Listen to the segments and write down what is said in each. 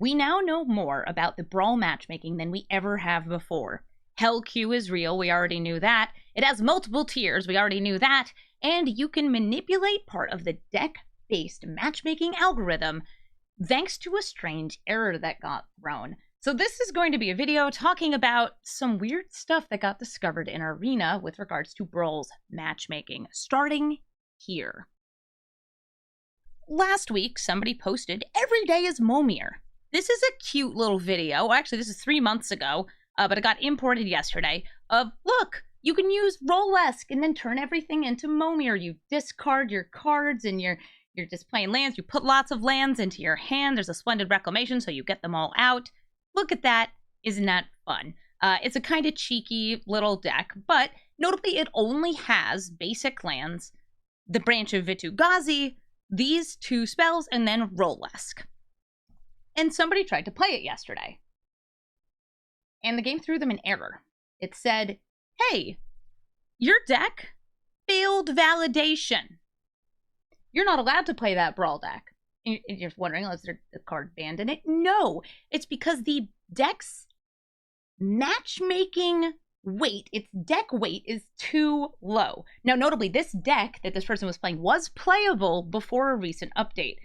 We now know more about the Brawl matchmaking than we ever have before. Hell Q is real, we already knew that. It has multiple tiers, we already knew that. And you can manipulate part of the deck-based matchmaking algorithm thanks to a strange error that got thrown. So this is going to be a video talking about some weird stuff that got discovered in Arena with regards to Brawl's matchmaking, starting here. Last week, somebody posted, "Every day is Momir." This is a cute little video. Well, actually, this is 3 months ago, but it got imported yesterday, of, look, you can use Rollesque and then turn everything into Momir. You discard your cards and you're just playing lands. You put lots of lands into your hand. There's a splendid reclamation, so you get them all out. Look at that. Isn't that fun? It's a kind of cheeky little deck, but notably it only has basic lands, the Branch of Vitu-Ghazi, these 2 spells, and then Rollesque. And somebody tried to play it yesterday. And the game threw them an error. It said, hey, your deck failed validation. You're not allowed to play that Brawl deck. And you're wondering, is there a card banned in it? No, it's because the deck's matchmaking weight, its deck weight, is too low. Now, notably, this deck that this person was playing was playable before a recent update.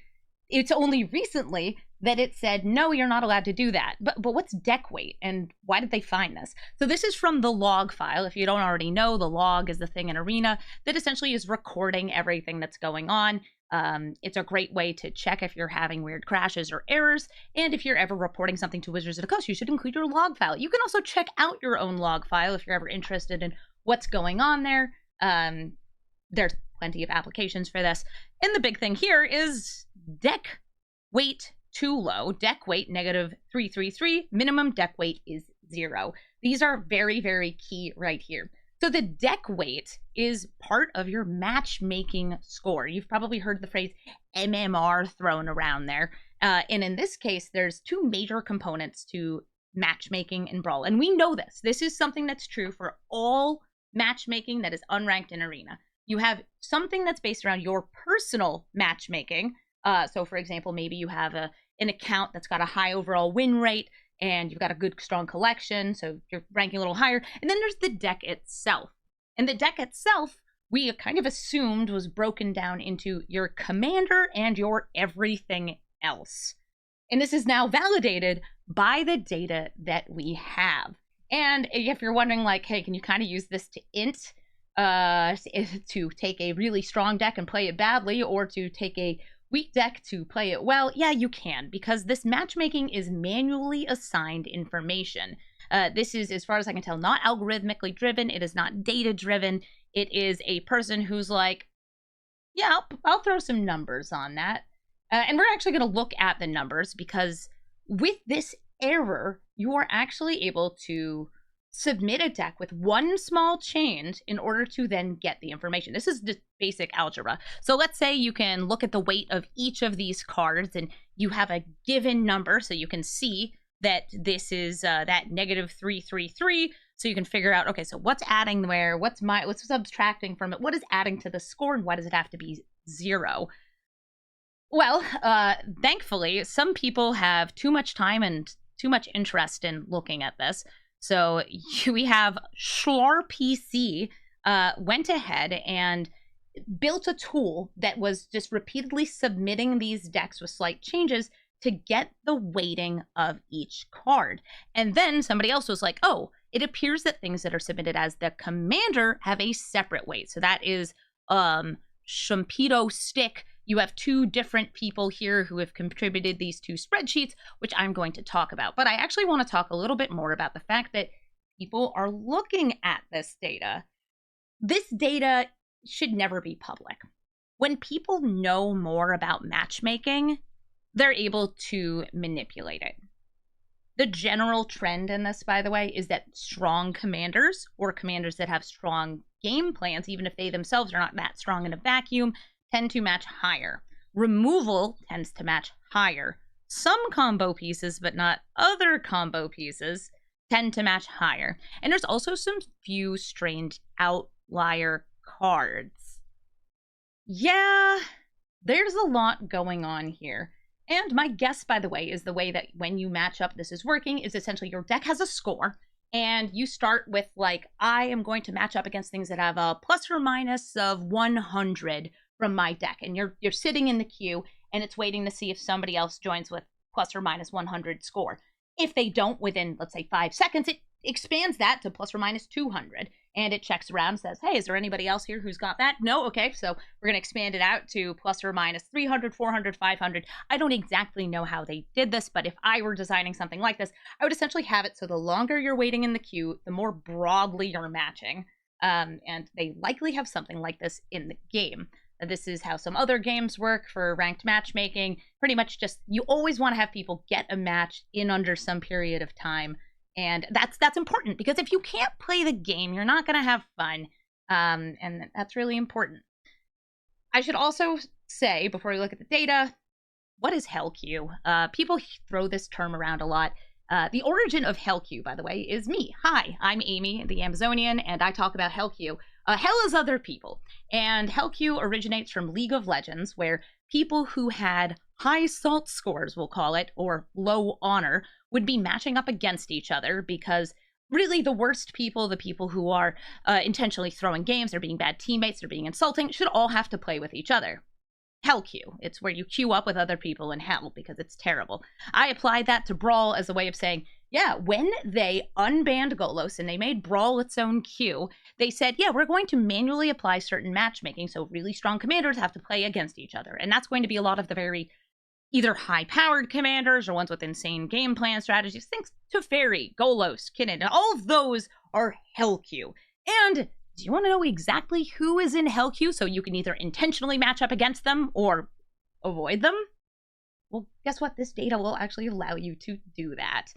It's only recently that it said, no, you're not allowed to do that. But what's deck weight, and why did they find this? So this is from the log file. If you don't already know, the log is the thing in Arena that essentially is recording everything that's going on. It's a great way to check if you're having weird crashes or errors, and if you're ever reporting something to Wizards of the Coast, you should include your log file. You can also check out your own log file if you're ever interested in what's going on there. There's plenty of applications for this. And the big thing here is deck weight too low. Deck weight -333. Minimum deck weight is 0. These are very, very key right here. So the deck weight is part of your matchmaking score. You've probably heard the phrase MMR thrown around there. And in this case, there's 2 major components to matchmaking in Brawl. And we know this. This is something that's true for all matchmaking that is unranked in Arena. You have something that's based around your personal matchmaking. So for example, maybe you have an account that's got a high overall win rate and you've got a good, strong collection, so you're ranking a little higher. And then there's the deck itself. And the deck itself, we kind of assumed was broken down into your commander and your everything else. And this is now validated by the data that we have. And if you're wondering, like, hey, can you kind of use this to int, to take a really strong deck and play it badly, or to take a weak deck to play it well? Yeah, you can, because this matchmaking is manually assigned information. This is, as far as I can tell, not algorithmically driven. It is not data driven. It is a person who's like, yeah, I'll throw some numbers on that. And we're actually going to look at the numbers, because with this error, you are actually able to submit a deck with 1 small change in order to then get the information. This is just basic algebra. So let's say you can look at the weight of each of these cards and you have a given number, so you can see that this is that -333. So you can figure out, okay, so what's adding where, what's subtracting from it, what is adding to the score, and why does it have to be 0? Well, thankfully, some people have too much time and too much interest in looking at this. So we have SchlarPC went ahead and built a tool that was just repeatedly submitting these decks with slight changes to get the weighting of each card. And then somebody else was like, oh, it appears that things that are submitted as the commander have a separate weight. So that is Shumpido Stick. You have 2 different people here who have contributed these 2 spreadsheets, which I'm going to talk about. But I actually want to talk a little bit more about the fact that people are looking at this data. This data should never be public. When people know more about matchmaking, they're able to manipulate it. The general trend in this, by the way, is that strong commanders, or commanders that have strong game plans, even if they themselves are not that strong in a vacuum, tend to match higher. Removal tends to match higher. Some combo pieces, but not other combo pieces, tend to match higher. And there's also some few strange outlier cards. Yeah, there's a lot going on here. And my guess, by the way, is the way that when you match up this is working is essentially your deck has a score, and you start with like, I am going to match up against things that have a plus or minus of 100 from my deck. And you're sitting in the queue and it's waiting to see if somebody else joins with plus or minus 100 score. If they don't within, let's say, 5 seconds, it expands that to plus or minus 200. And it checks around and says, hey, is there anybody else here who's got that? No? Okay, so we're going to expand it out to plus or minus 300, 400, 500. I don't exactly know how they did this, but if I were designing something like this, I would essentially have it so the longer you're waiting in the queue, the more broadly you're matching. And they likely have something like this in the game. This is how some other games work for ranked matchmaking. Pretty much just, you always want to have people get a match in under some period of time. And that's important, because if you can't play the game, you're not going to have fun. And that's really important. I should also say, before we look at the data, what is Hell Queue? People throw this term around a lot. The origin of Hell Queue, by the way, is me. Hi, I'm Amy, the Amazonian, and I talk about Hell Queue. Hell is other people. And Hell Queue originates from League of Legends, where people who had high salt scores, we'll call it, or low honor, would be matching up against each other, because really the worst people, the people who are intentionally throwing games, they're being bad teammates, they're being insulting, should all have to play with each other. Hell Queue. It's where you queue up with other people in hell, because it's terrible. I applied that to Brawl as a way of saying, yeah, when they unbanned Golos and they made Brawl its own queue, they said, yeah, we're going to manually apply certain matchmaking, so really strong commanders have to play against each other. And that's going to be a lot of the very either high-powered commanders or ones with insane game plan strategies. Things Teferi, Golos, Kinnan, all of those are Hell Queue. And do you want to know exactly who is in Hell Queue so you can either intentionally match up against them or avoid them? Well, guess what? This data will actually allow you to do that.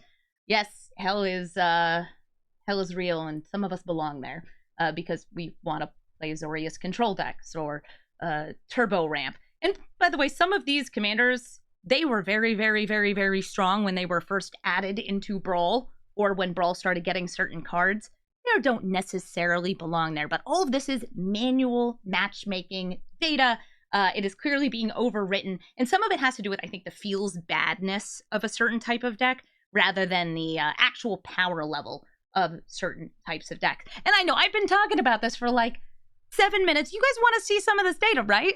Yes, hell is real, and some of us belong there because we want to play Zorius control decks or Turbo Ramp. And by the way, some of these commanders, they were very, very, very, very strong when they were first added into Brawl, or when Brawl started getting certain cards. They don't necessarily belong there, but all of this is manual matchmaking data. It is clearly being overwritten, and some of it has to do with, I think, the feels badness of a certain type of deck, rather than the actual power level of certain types of decks. And I know I've been talking about this for like 7 minutes. You guys want to see some of this data, right?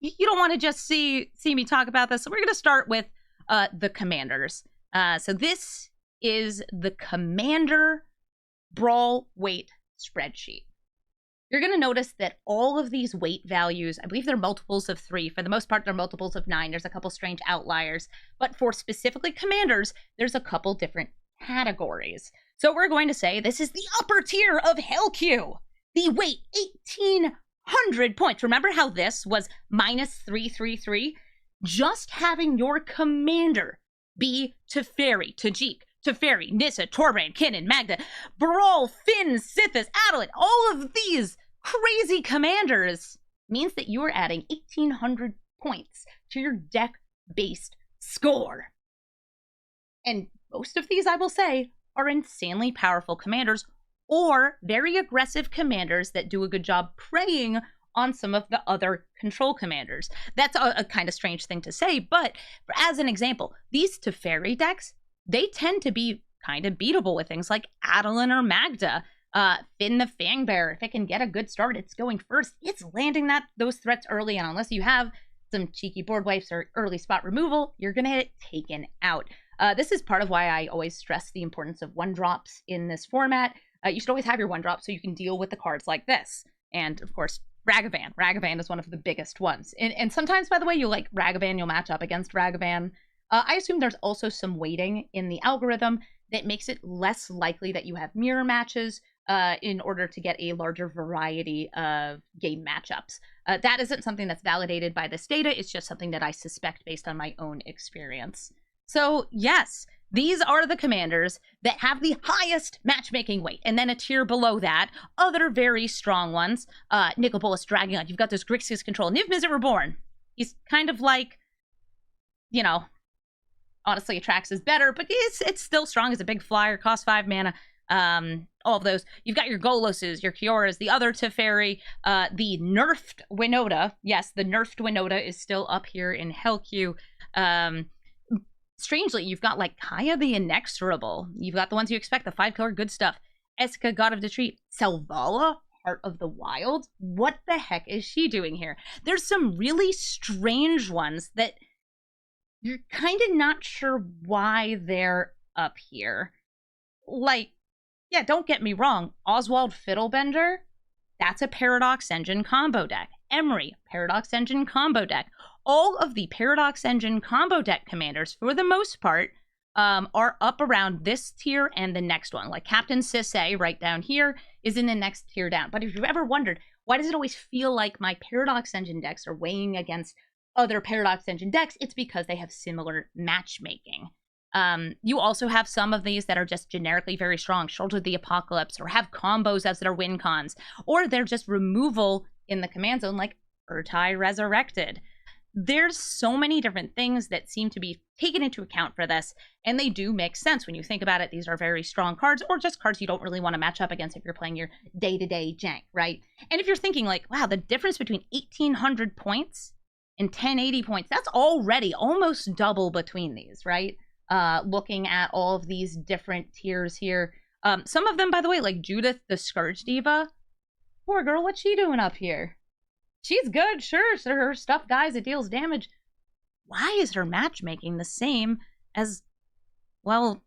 You don't want to just see me talk about this. So we're going to start with the commanders. So this is the commander Brawl weight spreadsheet. You're going to notice that all of these weight values, I believe they're multiples of 3. For the most part, they're multiples of 9. There's a couple strange outliers. But for specifically commanders, there's a couple different categories. So we're going to say this is the upper tier of Hell Queue. The weight, 1,800 points. Remember how this was minus 333? Just having your commander be Teferi, Tajik, Teferi, Nissa, Torbrand, Kinnan, Magda, Brawl, Finn, Sithis, Adeline, all of these crazy commanders means that you are adding 1,800 points to your deck-based score. And most of these, I will say, are insanely powerful commanders, or very aggressive commanders that do a good job preying on some of the other control commanders. That's a kind of strange thing to say, but as an example, these Teferi decks, they tend to be kind of beatable with things like Adeline or Magda. Finn the Fangbearer, if it can get a good start, it's going first. It's landing those threats early, and unless you have some cheeky board wipes or early spot removal, you're going to get taken out. This is part of why I always stress the importance of 1-drops in this format. You should always have your 1-drop so you can deal with the cards like this. And, of course, Ragavan. Ragavan is one of the biggest ones. And sometimes, by the way, you'll match up against Ragavan. I assume there's also some weighting in the algorithm that makes it less likely that you have mirror matches in order to get a larger variety of game matchups. That isn't something that's validated by this data. It's just something that I suspect based on my own experience. So yes, these are the commanders that have the highest matchmaking weight. And then a tier below that, other very strong ones. Nicol Bolas, Dragon, you've got this Grixis control. Niv Mizzet Reborn. He's kind of like, you know, honestly, Atrax is better, but it's still strong as a big flyer, costs 5 mana. all of those. You've got your Goloses, your Kioras, the other Teferi, the nerfed Winota. Yes, the nerfed Winota is still up here in Hellq. Strangely, you've got like Kaya the Inexorable. You've got the ones you expect, the 5-color good stuff. Eska, God of Retreat. Selvala, Heart of the Wild. What the heck is she doing here? There's some really strange ones that you're kind of not sure why they're up here. Like, yeah, don't get me wrong. Oswald Fiddlebender, that's a Paradox Engine combo deck. Emery, Paradox Engine combo deck. All of the Paradox Engine combo deck commanders, for the most part, are up around this tier and the next one. Like Captain Sisay right down here is in the next tier down. But if you've ever wondered, why does it always feel like my Paradox Engine decks are weighing against other Paradox Engine decks? It's because they have similar matchmaking. You also have some of these that are just generically very strong, Shoulder of the Apocalypse, or have combos as their win cons, or they're just removal in the command zone, like Urtai Resurrected. There's so many different things that seem to be taken into account for this, and they do make sense when you think about it. These are very strong cards, or just cards you don't really want to match up against if you're playing your day-to-day jank, right? And if you're thinking like, wow, the difference between 1,800 points and 1080 points, that's already almost double between these, right? Looking at all of these different tiers here. Some of them, by the way, like Judith the Scourge Diva. Poor girl, what's she doing up here? She's good, sure. So her stuff dies, it deals damage. Why is her matchmaking the same as, well,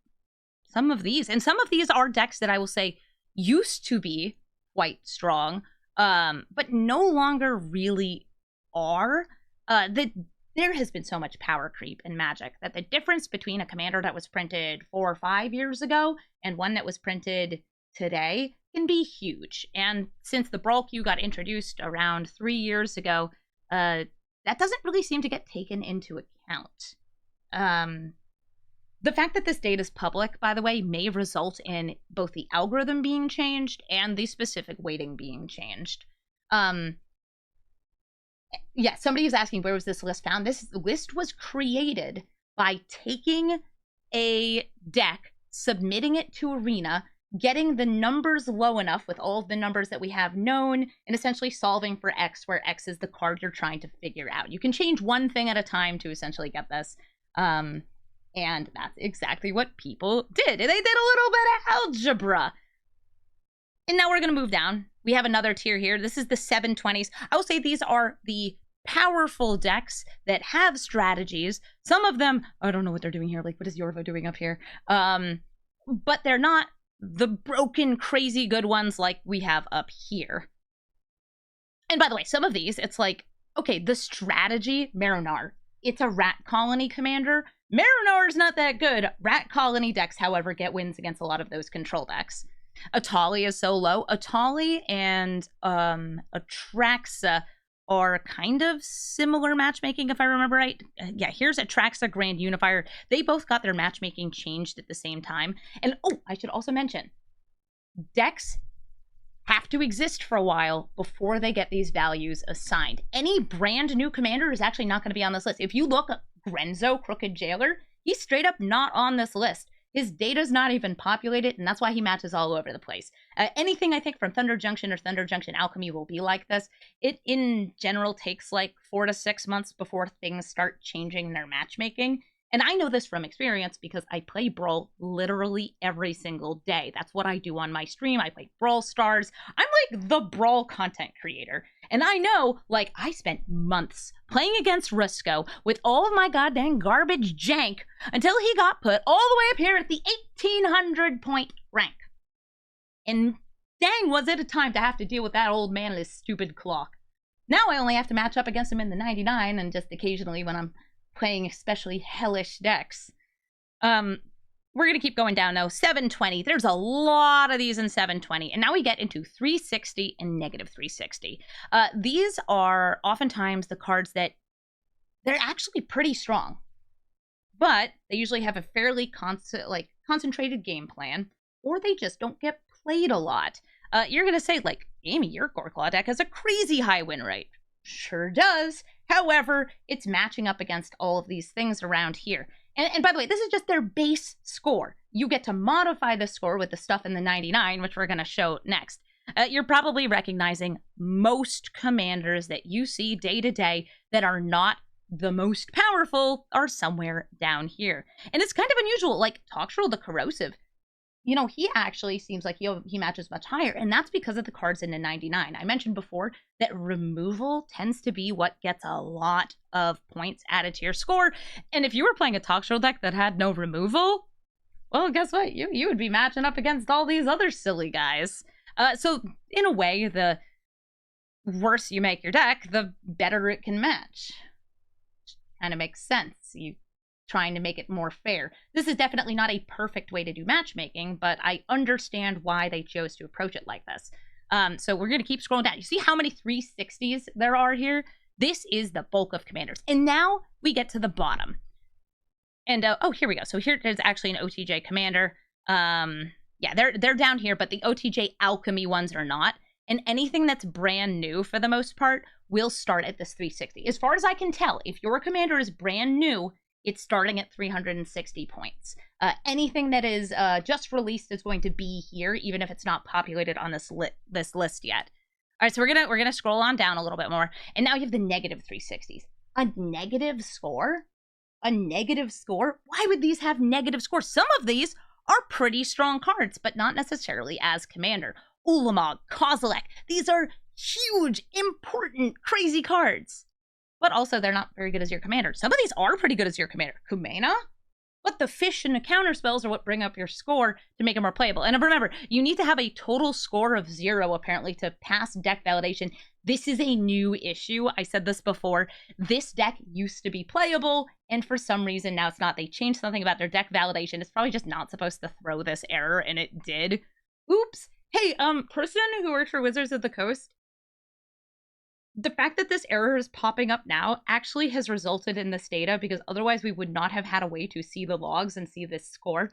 some of these? And some of these are decks that I will say used to be quite strong, but no longer really are. There has been so much power creep in Magic that the difference between a commander that was printed 4 or 5 years ago and one that was printed today can be huge. And since the Brawl queue got introduced around 3 years ago, that doesn't really seem to get taken into account. The fact that this data is public, by the way, may result in both the algorithm being changed and the specific weighting being changed. Yeah, somebody was asking, where was this list found? This list was created by taking a deck, submitting it to Arena, getting the numbers low enough with all of the numbers that we have known, and essentially solving for X, where X is the card you're trying to figure out. You can change one thing at a time to essentially get this. And that's exactly what people did. They did a little bit of algebra. And now we're going to move down. We have another tier here. This is the 720s. I will say these are the powerful decks that have strategies. Some of them, I don't know what they're doing here. Like, what is Yorva doing up here? But they're not the broken, crazy good ones like we have up here. And by the way, some of these, it's like, okay, the strategy, Marinar, it's a rat colony commander. Marinar's not that good. Rat colony decks, however, get wins against a lot of those control decks. Atali is so low. Atali and Atraxa are kind of similar matchmaking, if I remember right. Yeah, here's Atraxa Grand Unifier. They both got their matchmaking changed at the same time. And oh, I should also mention, decks have to exist for a while before they get these values assigned. Any brand new commander is actually not going to be on this list. If you look at Grenzo, Crooked Jailer, he's straight up not on this list. His data's not even populated, and that's why he matches all over the place. Anything I think from Thunder Junction or Thunder Junction Alchemy will be like this. It, in general, takes like 4 to 6 months before things start changing their matchmaking. And I know this from experience because I play Brawl literally every single day. That's what I do on my stream. I play Brawl Stars. I'm like the Brawl content creator. And I know, like, I spent months playing against Risco with all of my goddamn garbage jank until he got put all the way up here at the 1,800 point rank. And dang, was it a time to have to deal with that old man and his stupid clock. Now I only have to match up against him in the 99 and just occasionally when I'm playing especially hellish decks. We're going to keep going down, though. 720. There's a lot of these in 720. And now we get into 360 and negative 360. These are oftentimes the cards that they're actually pretty strong. But they usually have a fairly concentrated game plan, or they just don't get played a lot. You're going to say, like, Amy, your Gorklaw deck has a crazy high win rate. Sure does. However, it's matching up against all of these things around here. And by the way, this is just their base score. You get to modify the score with the stuff in the 99, which we're going to show next. You're probably recognizing most commanders that you see day to day that are not the most powerful are somewhere down here. And it's kind of unusual, like Toxtrol the Corrosive. You know, he actually seems like he matches much higher, and that's because of the cards in the 99. I mentioned before that removal tends to be what gets a lot of points added to your score, and if you were playing a Toxtrol deck that had no removal, well, guess what? You would be matching up against all these other silly guys. So, in a way, the worse you make your deck, the better it can match. Kind of makes sense. You trying to make it more fair. This is definitely not a perfect way to do matchmaking, but I understand why they chose to approach it like this. So we're going to keep scrolling down. You see how many 360s there are here? This is the bulk of commanders. And now we get to the bottom. And, oh, here we go. So here is actually an OTJ commander. Yeah, they're down here, but the OTJ Alchemy ones are not. And anything that's brand new, for the most part, will start at this 360. As far as I can tell, if your commander is brand new, it's starting at 360 points. Anything that is just released is going to be here, even if it's not populated on this list yet. All right, so we're gonna scroll on down a little bit more, and now you have the negative 360s. A negative score? A negative score? Why would these have negative scores? Some of these are pretty strong cards, but not necessarily as commander. Ulamog, Kozilek, these are huge, important, crazy cards. But also, they're not very good as your commander. Some of these are pretty good as your commander. Kumena? But the fish and the counter spells are what bring up your score to make it more playable. And remember, you need to have a total score of 0, apparently, to pass deck validation. This is a new issue. I said this before. This deck used to be playable, and for some reason, now it's not. They changed something about their deck validation. It's probably just not supposed to throw this error, and it did. Oops. Hey, person who works for Wizards of the Coast, the fact that this error is popping up now actually has resulted in this data, because otherwise we would not have had a way to see the logs and see this score.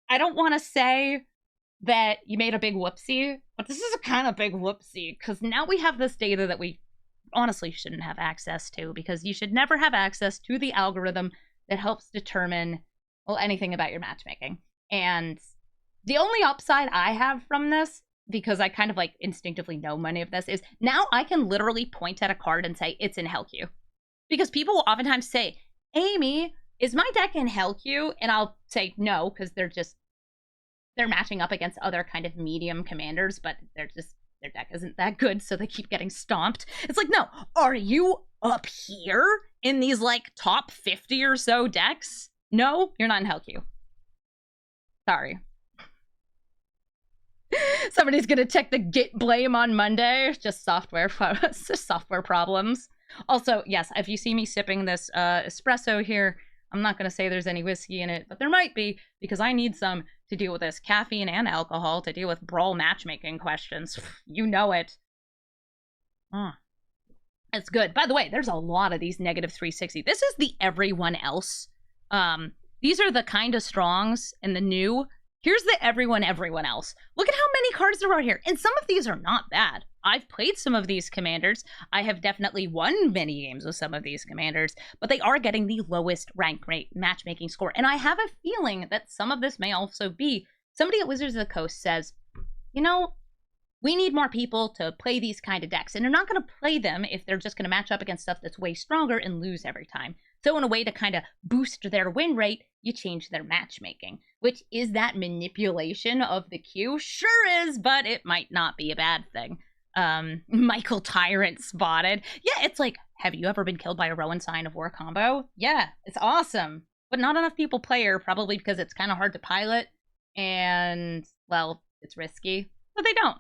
I don't want to say that you made a big whoopsie, but this is a kind of big whoopsie, because now we have this data that we honestly shouldn't have access to, because you should never have access to the algorithm that helps determine, well, anything about your matchmaking. And the only upside I have from this, because I kind of like instinctively know many of this, is now I can literally point at a card and say it's in Hell Queue. Because people will oftentimes say, Amy, is my deck in Hell Queue? And I'll say no, because they're matching up against other kind of medium commanders, but their deck isn't that good, so they keep getting stomped. It's like, no, are you up here in these like top 50 or so decks? No, you're not in Hell Queue. Sorry. Somebody's gonna check the Git blame on Monday. Just software problems. Also, yes, if you see me sipping this espresso here, I'm not gonna say there's any whiskey in it, but there might be, because I need some to deal with this caffeine and alcohol, to deal with Brawl matchmaking questions. You know it. It's good. By the way, there's a lot of these negative 360. This is the everyone else. These are the kind of strongs and the new. Here's the everyone else. Look at how many cards there are here. And some of these are not bad. I've played some of these commanders. I have definitely won many games with some of these commanders, but they are getting the lowest rank rate matchmaking score. And I have a feeling that some of this may also be somebody at Wizards of the Coast says, you know, we need more people to play these kind of decks. And they're not going to play them if they're just going to match up against stuff that's way stronger and lose every time. So in a way to kind of boost their win rate, you change their matchmaking. Which, is that manipulation of the queue? Sure is, but it might not be a bad thing. Michael Tyrant spotted. Yeah, it's like, have you ever been killed by a Rowan Sign of War combo? Yeah, it's awesome. But not enough people play her, probably because it's kind of hard to pilot. And, well, it's risky. But they don't.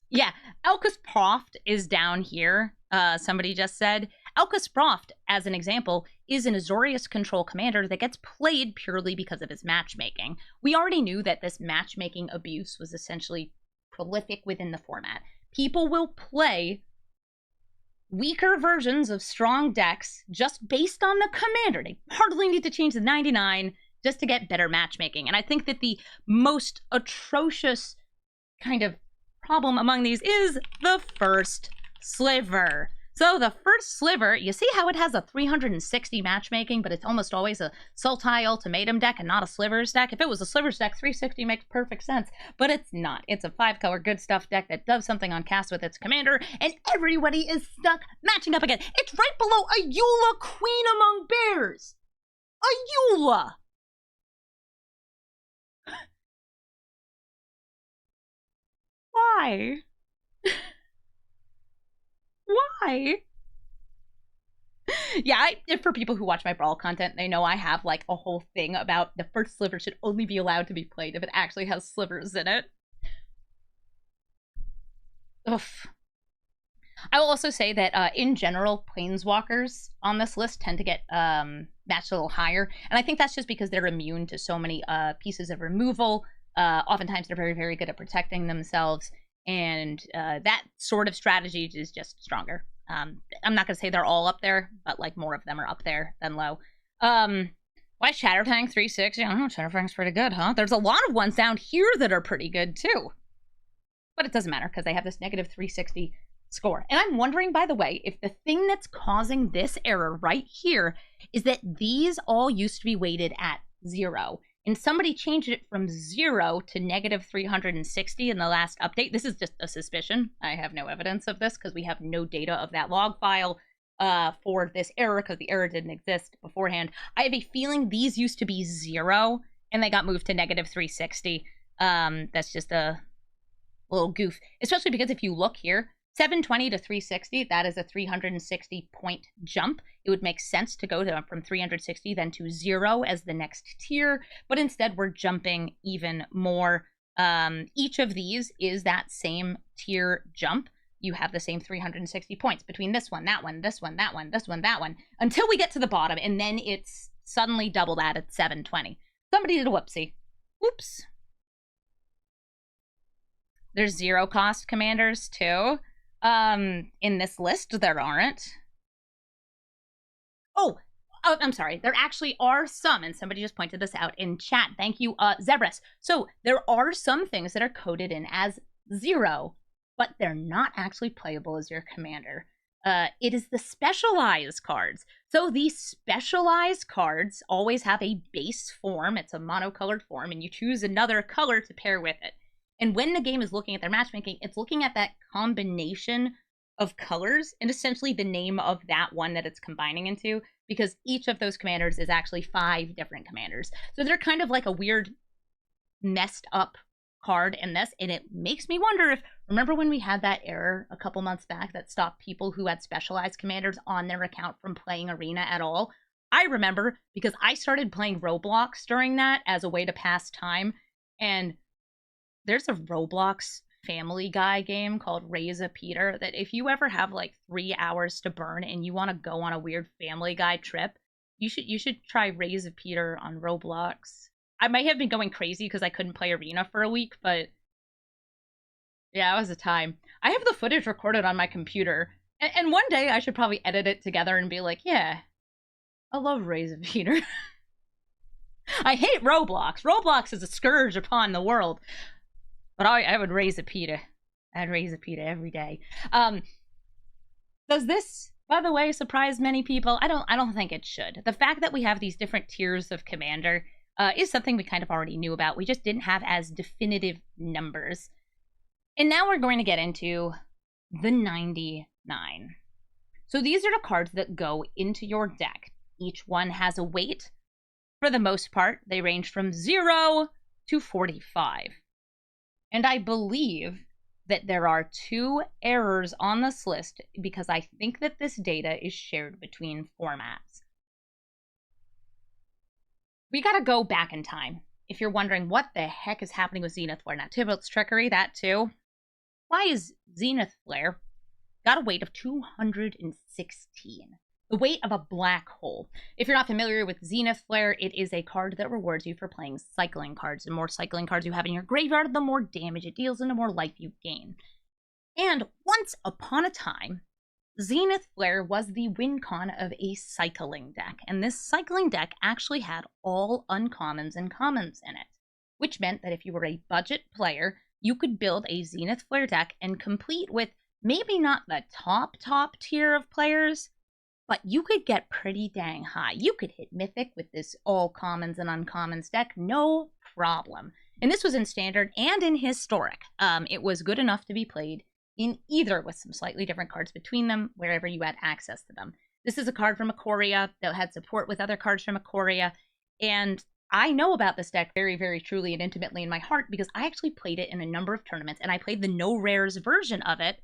Yeah, Elkus Proft is down here. Somebody just said. Elkus Proft, as an example, is an Azorius control commander that gets played purely because of his matchmaking. We already knew that this matchmaking abuse was essentially prolific within the format. People will play weaker versions of strong decks just based on the commander. They hardly need to change the 99 just to get better matchmaking. And I think that the most atrocious kind of problem among these is the first sliver. So the first sliver, you see how it has a 360 matchmaking, but it's almost always a Sultai Ultimatum deck and not a Slivers deck. If it was a Slivers deck, 360 makes perfect sense, but it's not. It's a 5-color good stuff deck that does something on cast with its commander, and everybody is stuck matching up again. It's right below a Eula Queen Among Bears. A Eula. Why? Why? Yeah, for people who watch my Brawl content, they know I have like a whole thing about the first sliver should only be allowed to be played if it actually has slivers in it. Oof. I will also say that in general, Planeswalkers on this list tend to get matched a little higher. And I think that's just because they're immune to so many pieces of removal. Oftentimes they're very, very good at protecting themselves. And that sort of strategy is just stronger. I'm not going to say they're all up there, but like more of them are up there than low. Why Shatterfang 360? I don't know, Shatterfang's pretty good, huh? There's a lot of ones down here that are pretty good too. But it doesn't matter because they have this negative 360 score. And I'm wondering, by the way, if the thing that's causing this error right here is that these all used to be weighted at 0. And somebody changed it from 0 to negative 360 in the last update. This is just a suspicion. I have no evidence of this because we have no data of that log file for this error because the error didn't exist beforehand. I have a feeling these used to be 0 and they got moved to negative 360. That's just a little goof, especially because if you look here, 720 to 360, that is a 360 point jump. It would make sense to go from 360 then to 0 as the next tier, but instead we're jumping even more. Each of these is that same tier jump. You have the same 360 points between this one, that one, this one, that one, this one, that one, until we get to the bottom, and then it's suddenly double that at 720. Somebody did a whoopsie. Oops. There's 0 cost commanders too. In this list, there aren't. Oh, I'm sorry. There actually are some, and somebody just pointed this out in chat. Thank you, Zebras. So there are some things that are coded in as 0, but they're not actually playable as your commander. It is the specialized cards. So these specialized cards always have a base form. It's a monocolored form, and you choose another color to pair with it. And when the game is looking at their matchmaking, it's looking at that combination of colors and essentially the name of that one that it's combining into, because each of those commanders is actually 5 different commanders. So they're kind of like a weird, messed up card in this. And it makes me wonder if, remember when we had that error a couple months back that stopped people who had specialized commanders on their account from playing Arena at all? I remember because I started playing Roblox during that as a way to pass time, and there's a Roblox Family Guy game called Raise a Peter that if you ever have like 3 hours to burn and you want to go on a weird Family Guy trip, you should try Raise a Peter on Roblox. I might have been going crazy because I couldn't play Arena for a week, but yeah, it was a time. I have the footage recorded on my computer, and one day I should probably edit it together and be like, yeah, I love Raise a Peter. I hate Roblox. Roblox is a scourge upon the world. But I would raise a Peter. I'd raise a Peter every day. Does this, by the way, surprise many people? I don't think it should. The fact that we have these different tiers of commander is something we kind of already knew about. We just didn't have as definitive numbers. And now we're going to get into the 99. So these are the cards that go into your deck. Each one has a weight. For the most part, they range from 0 to 45. And I believe that there are 2 errors on this list because I think that this data is shared between formats. We gotta go back in time. If you're wondering what the heck is happening with Zenith Flare, now Tybalt's Trickery, that too. Why is Zenith Flare got a weight of 216? The weight of a black hole. If you're not familiar with Zenith Flare, it is a card that rewards you for playing cycling cards. The more cycling cards you have in your graveyard, the more damage it deals and the more life you gain. And once upon a time, Zenith Flare was the win con of a cycling deck. And this cycling deck actually had all uncommons and commons in it, which meant that if you were a budget player, you could build a Zenith Flare deck and complete with maybe not the top tier of players, but you could get pretty dang high. You could hit Mythic with this all commons and uncommons deck, no problem. And this was in Standard and in Historic. It was good enough to be played in either with some slightly different cards between them, wherever you had access to them. This is a card from Ikoria that had support with other cards from Ikoria, and I know about this deck very, very truly and intimately in my heart because I actually played it in a number of tournaments, and I played the no rares version of it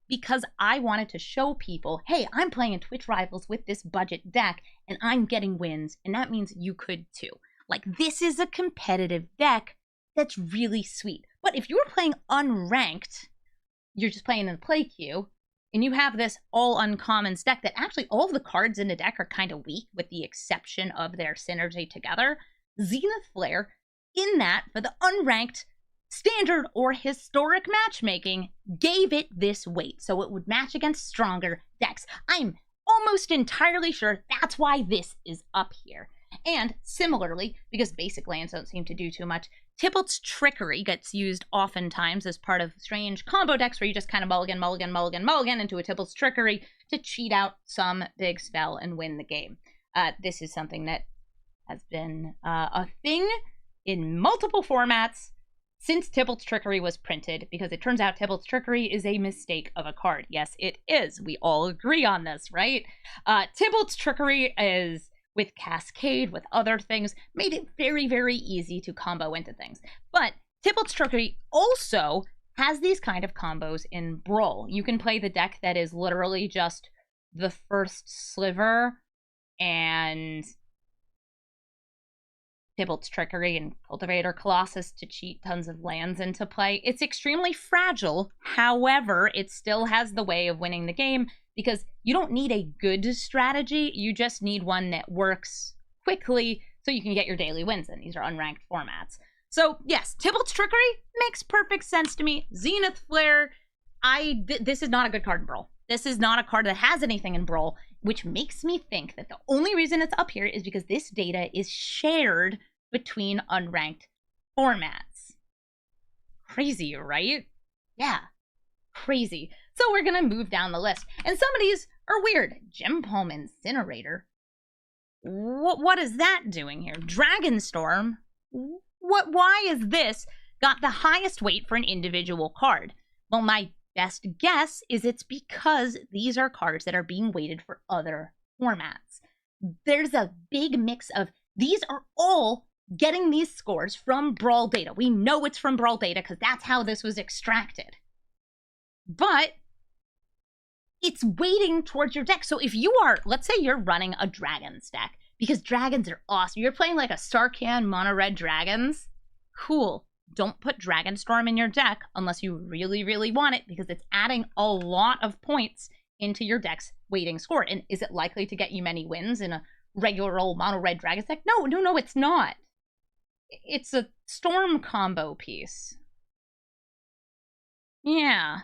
because I wanted to show people, hey, I'm playing in Twitch Rivals with this budget deck, and I'm getting wins, and that means you could too. Like, this is a competitive deck that's really sweet. But if you were playing unranked, you're just playing in the play queue, and you have this all uncommons deck that actually all of the cards in the deck are kind of weak with the exception of their synergy together, Zenith Flare, in that, for the unranked, Standard or Historic matchmaking, gave it this weight, so it would match against stronger decks. I'm almost entirely sure that's why this is up here. And similarly, because basic lands don't seem to do too much, Tybalt's Trickery gets used oftentimes as part of strange combo decks where you just kind of mulligan into a Tybalt's Trickery to cheat out some big spell and win the game. This is something that has been a thing in multiple formats since Tybalt's Trickery was printed, because it turns out Tybalt's Trickery is a mistake of a card. Yes, it is. We all agree on this, right? Tybalt's Trickery is, with Cascade, with other things, made it very, very easy to combo into things. But Tybalt's Trickery also has these kind of combos in Brawl. You can play the deck that is literally just the first sliver and Tybalt's Trickery and Cultivator Colossus to cheat tons of lands into play. It's extremely fragile. However, it still has the way of winning the game because you don't need a good strategy. You just need one that works quickly so you can get your daily wins in. These are unranked formats. So yes, Tybalt's Trickery makes perfect sense to me. Zenith Flare, this is not a good card in Brawl. This is not a card that has anything in Brawl, which makes me think that the only reason it's up here is because this data is shared between unranked formats. Crazy, right? Yeah, crazy. So we're going to move down the list. And some of these are weird. Gem Palm Incinerator. What is that doing here? Dragonstorm. Why is this got the highest weight for an individual card? Well, my best guess is it's because these are cards that are being weighted for other formats. There's a big mix of, these are all getting these scores from Brawl data. We know it's from Brawl data because that's how this was extracted. But it's weighting towards your deck. So if you are, let's say you're running a Dragons deck, because Dragons are awesome. You're playing like a Sarkhan mono red Dragons. Cool. Don't put Dragonstorm in your deck unless you really, really want it, because it's adding a lot of points into your deck's weighting score. And is it likely to get you many wins in a regular old mono red Dragons deck? No, it's not. It's a Storm combo piece. Yeah.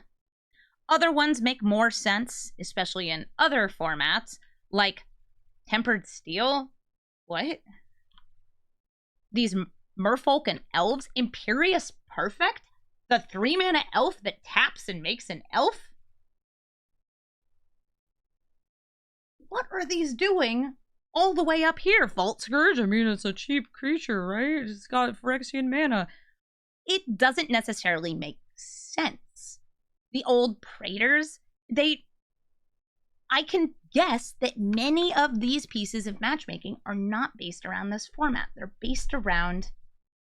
Other ones make more sense, especially in other formats, like Tempered Steel. What? These Merfolk and Elves. Imperious Perfect? The 3-mana elf that taps and makes an elf? What are these doing all the way up here? Vault Scourge? I mean, it's a cheap creature, right? It's got Phyrexian mana. It doesn't necessarily make sense. The old Praetors, I can guess that many of these pieces of matchmaking are not based around this format. They're based around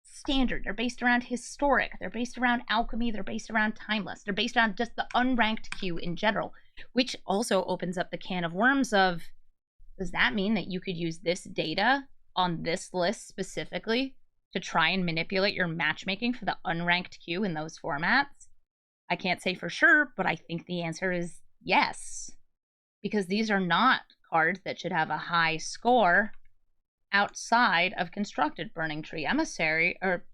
Standard. They're based around Historic. They're based around Alchemy. They're based around Timeless. They're based on just the unranked queue in general, which also opens up the can of worms of, does that mean that you could use this data on this list specifically to try and manipulate your matchmaking for the unranked queue in those formats? I can't say for sure, but I think the answer is yes. Because these are not cards that should have a high score outside of Constructed. Burning Tree Emissary, or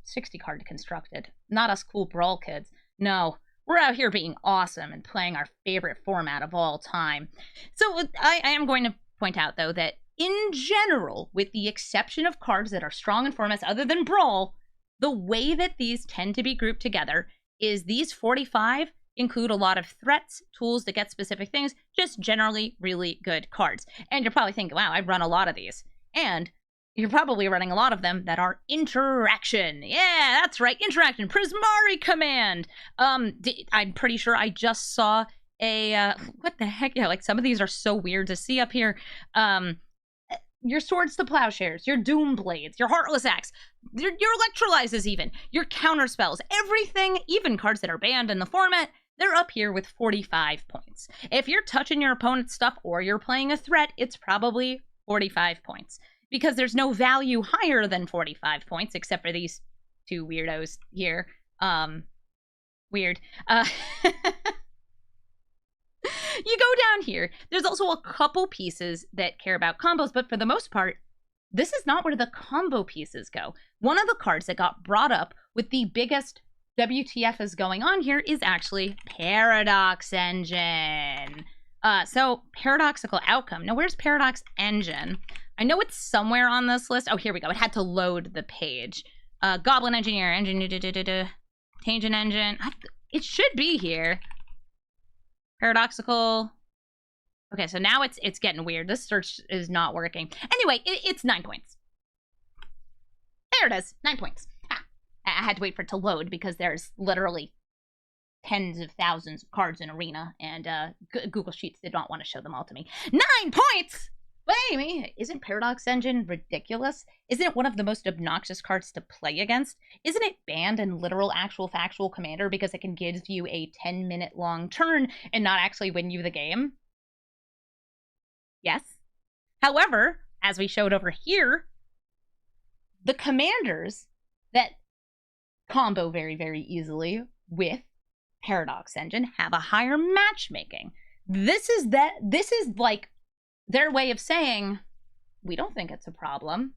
60 card Constructed. Not us cool Brawl kids. No, we're out here being awesome and playing our favorite format of all time. So I am going to point out, though, that in general, with the exception of cards that are strong in formats other than Brawl, the way that these tend to be grouped together is these 45 include a lot of threats, tools that get specific things, just generally really good cards. And you're probably thinking, wow, I run a lot of these. And you're probably running a lot of them that are interaction. Yeah, that's right, interaction. Prismari Command. I'm pretty sure I just saw a, what the heck? Yeah, like some of these are so weird to see up here. Your Swords to Plowshares, your Doom Blades, your Heartless Axe, your Electrolyzes even, your Counter Spells, everything, even cards that are banned in the format, they're up here with 45 points. If you're touching your opponent's stuff or you're playing a threat, it's probably 45 points. Because there's no value higher than 45 points, except for these two weirdos here. Weird. You go down here. There's also a couple pieces that care about combos, but for the most part, this is not where the combo pieces go. One of the cards that got brought up with the biggest WTF is going on here is actually Paradox Engine. So Paradoxical Outcome. Now, where's Paradox Engine? I know it's somewhere on this list. Oh, here we go. It had to load the page. Goblin Engineer, Tangent Engine. It should be here. Paradoxical. Okay, so now it's getting weird. This search is not working. Anyway, it's 9 points. There it is, 9 points. I had to wait for it to load because there's literally tens of thousands of cards in Arena, and Google Sheets did not want to show them all to me. 9 points! But Amy, isn't Paradox Engine ridiculous? Isn't it one of the most obnoxious cards to play against? Isn't it banned in literal, actual, factual Commander because it can give you a 10-minute long turn and not actually win you the game? Yes. However, as we showed over here, the Commanders that combo very, very easily with Paradox Engine have a higher matchmaking. This is like their way of saying, we don't think it's a problem.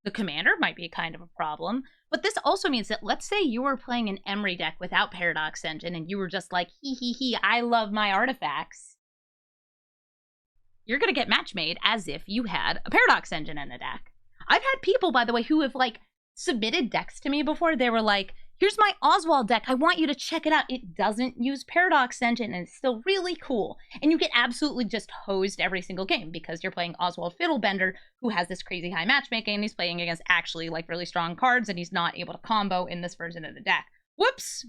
The Commander might be kind of a problem, but this also means that let's say you were playing an Emery deck without Paradox Engine and you were just like, hee, I love my artifacts. You're going to get match made as if you had a Paradox Engine in the deck. I've had people, by the way, who have like submitted decks to me before. They were like, here's my Oswald deck. I want you to check it out. It doesn't use Paradox Engine and it's still really cool. And you get absolutely just hosed every single game because you're playing Oswald Fiddlebender, who has this crazy high matchmaking, and he's playing against actually like really strong cards, and he's not able to combo in this version of the deck. Whoops.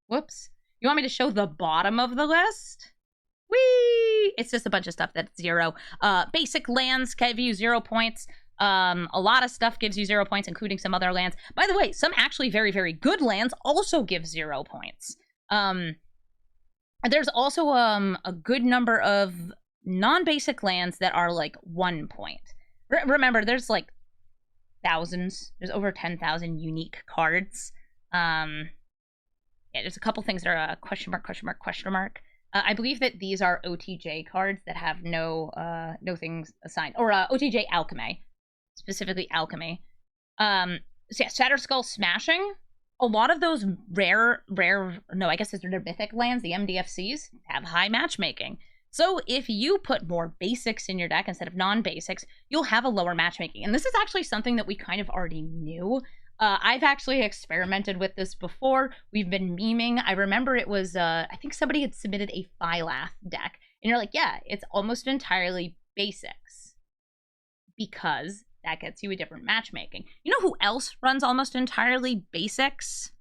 Whoops. You want me to show the bottom of the list? Whee! It's just a bunch of stuff that's 0. Basic lands give you 0 points. A lot of stuff gives you 0 points, including some other lands. By the way, some actually very, very good lands also give 0 points. There's also a good number of non-basic lands that are like 1 point. Remember, there's like thousands. There's over 10,000 unique cards. Yeah, there's a couple things that are question mark. I believe that these are OTJ cards that have no things assigned, or OTJ Alchemy. Specifically Alchemy. So yeah, Shatterskull Smashing. A lot of those rare, no, I guess they're mythic lands, the MDFCs, have high matchmaking. So if you put more basics in your deck instead of non-basics, you'll have a lower matchmaking. And this is actually something that we kind of already knew. I've actually experimented with this before. We've been memeing. I remember it was, I think somebody had submitted a Phylath deck. And you're like, yeah, it's almost entirely basics. Because that gets you a different matchmaking. You know who else runs almost entirely basics?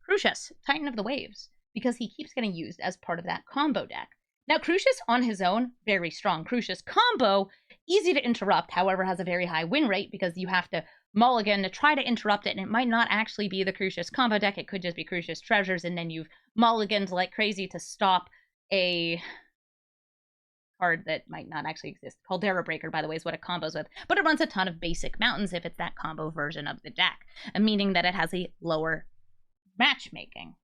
Crucius, Titan of the Waves, because he keeps getting used as part of that combo deck. Now, Crucius on his own, very strong. Crucius combo, easy to interrupt, however, has a very high win rate because you have to mulligan to try to interrupt it, and it might not actually be the Crucius combo deck. It could just be Crucius Treasures, and then you've mulliganed like crazy to stop a card that might not actually exist. Caldera Breaker, by the way, is what it combos with. But it runs a ton of basic mountains if it's that combo version of the deck, meaning that it has a lower matchmaking.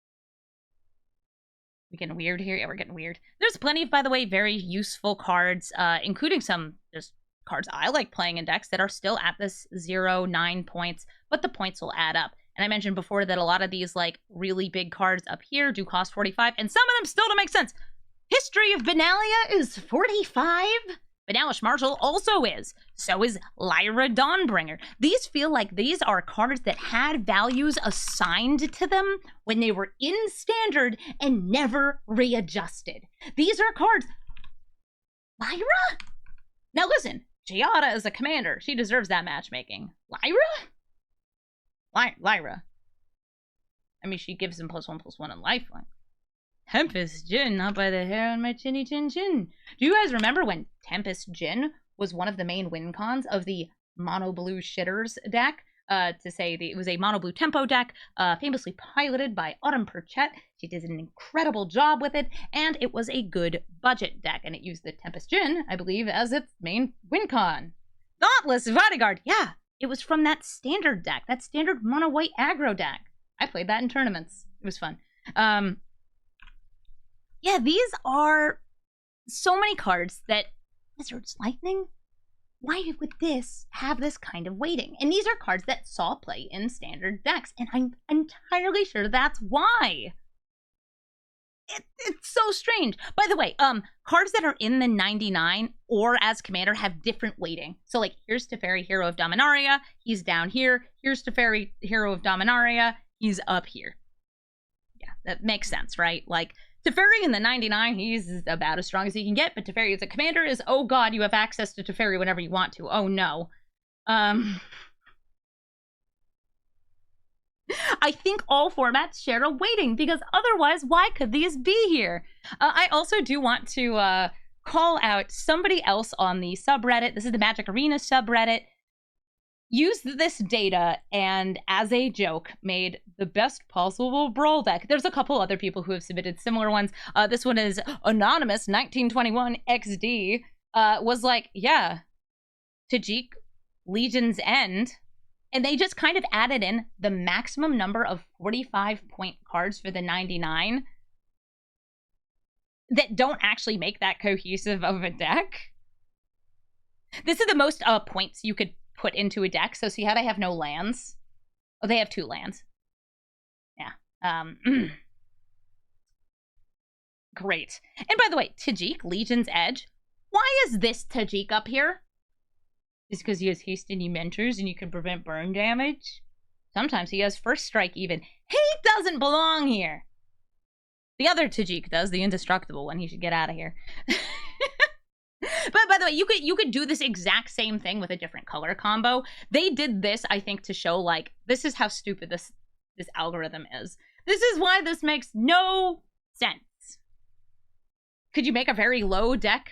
We getting weird here? Yeah, we're getting weird. There's plenty of, by the way, very useful cards, including some just cards I like playing in decks that are still at this 0, 9 points, but the points will add up. And I mentioned before that a lot of these like really big cards up here do cost 45, and some of them still don't make sense. History of Benalia is 45? Banalish Marshall also is. So is Lyra Dawnbringer. These feel like these are cards that had values assigned to them when they were in Standard and never readjusted. These are cards... Lyra? Now listen, Giada is a commander. She deserves that matchmaking. Lyra? Lyra. I mean, she gives him +1/+1 in lifeline. Tempest Djinn, not by the hair on my chinny chin chin. Do you guys remember when Tempest Djinn was one of the main win cons of the mono blue shitters deck? To say it was a mono blue tempo deck, famously piloted by Autumn Perchette. She did an incredible job with it, and it was a good budget deck, and it used the Tempest Djinn, I believe, as its main win con. Dauntless Bodyguard, yeah, it was from that standard deck, that standard mono white aggro deck. I played that in tournaments. It was fun. Yeah, these are so many cards that Wizards Lightning, why would this have this kind of weighting? And these are cards that saw play in standard decks, and I'm entirely sure that's why. It's so strange. By the way, cards that are in the 99 or as commander have different weighting. So like, here's Teferi, Hero of Dominaria, he's down here. Here's Teferi, Hero of Dominaria, he's up here. Yeah, that makes sense, right? Like, Teferi in the 99, he's about as strong as he can get, but Teferi as a commander is, oh god, you have access to Teferi whenever you want to. Oh no. I think all formats share a weighting, because otherwise, why could these be here? I also do want to call out somebody else on the subreddit. This is the Magic Arena subreddit. Used this data and, as a joke, made the best possible Brawl deck. There's a couple other people who have submitted similar ones. This one is Anonymous 1921 XD. Was like, yeah, Tajik, Legion's End. And they just kind of added in the maximum number of 45-point cards for the 99 that don't actually make that cohesive of a deck. This is the most points you could put into a deck. So see how they have no lands? Oh, they have 2 lands. Yeah. Great. And by the way, Tajik, Legion's Edge. Why is this Tajik up here? Is because he has haste and he mentors and you can prevent burn damage? Sometimes he has first strike even. He doesn't belong here. The other Tajik does, the indestructible one. He should get out of here. But by the way, you could do this exact same thing with a different color combo. They did this, I think, to show, like, this is how stupid this algorithm is. This is why this makes no sense. Could you make a very low deck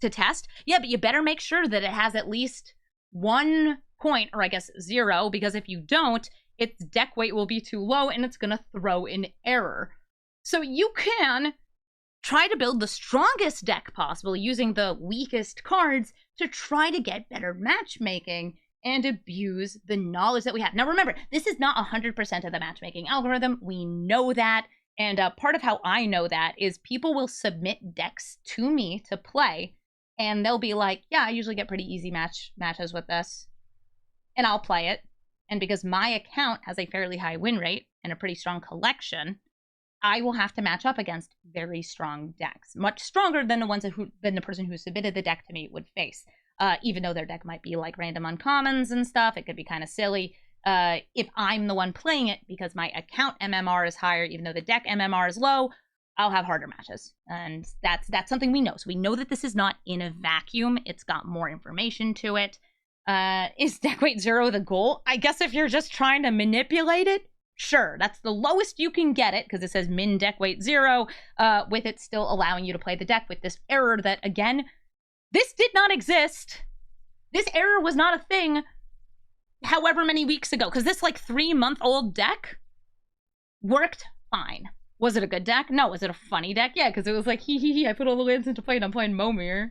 to test? Yeah, but you better make sure that it has at least 1 point, or I guess 0, because if you don't, its deck weight will be too low and it's gonna throw in error. So you can try to build the strongest deck possible using the weakest cards to try to get better matchmaking and abuse the knowledge that we have. Now remember, this is not 100% of the matchmaking algorithm. We know that. And part of how I know that is people will submit decks to me to play, and they'll be like, yeah, I usually get pretty easy matches with this. And I'll play it. And because my account has a fairly high win rate and a pretty strong collection, I will have to match up against very strong decks, much stronger than the person who submitted the deck to me would face. Even though their deck might be like random uncommons and stuff, it could be kind of silly. If I'm the one playing it, because my account MMR is higher, even though the deck MMR is low, I'll have harder matches. And that's something we know. So we know that this is not in a vacuum. It's got more information to it. Is deck weight 0 the goal? I guess if you're just trying to manipulate it, sure, that's the lowest you can get it, because it says min deck weight 0, with it still allowing you to play the deck with this error that, again, this did not exist. This error was not a thing however many weeks ago, because this, like, 3-month-old deck worked fine. Was it a good deck? No. Was it a funny deck? Yeah, because it was like, I put all the lands into play and I'm playing Momir.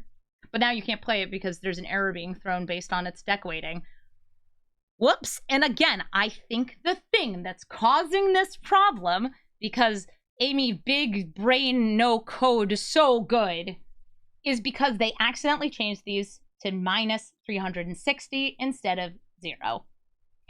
But now you can't play it because there's an error being thrown based on its deck weighting. Whoops. And again, I think the thing that's causing this problem, because Amy big brain no code so good, is because they accidentally changed these to minus 360 instead of 0.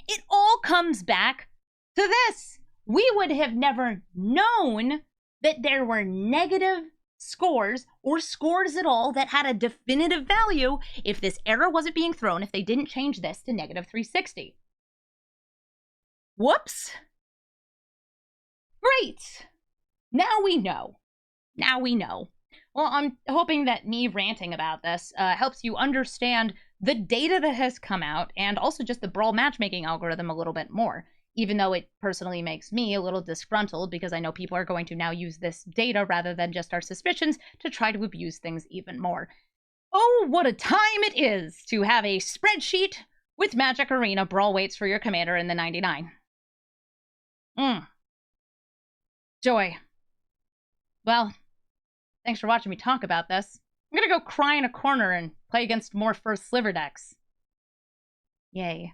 It all comes back to this. We would have never known that there were negative scores or scores at all that had a definitive value if this error wasn't being thrown, if they didn't change this to negative 360. Whoops. Great. Now we know. Now we know. Well, I'm hoping that me ranting about this helps you understand the data that has come out and also just the Brawl matchmaking algorithm a little bit more, even though it personally makes me a little disgruntled because I know people are going to now use this data rather than just our suspicions to try to abuse things even more. Oh, what a time it is to have a spreadsheet with Magic Arena Brawl weights for your commander in the 99. Joy. Well, thanks for watching me talk about this. I'm gonna go cry in a corner and play against more first sliver decks. Yay.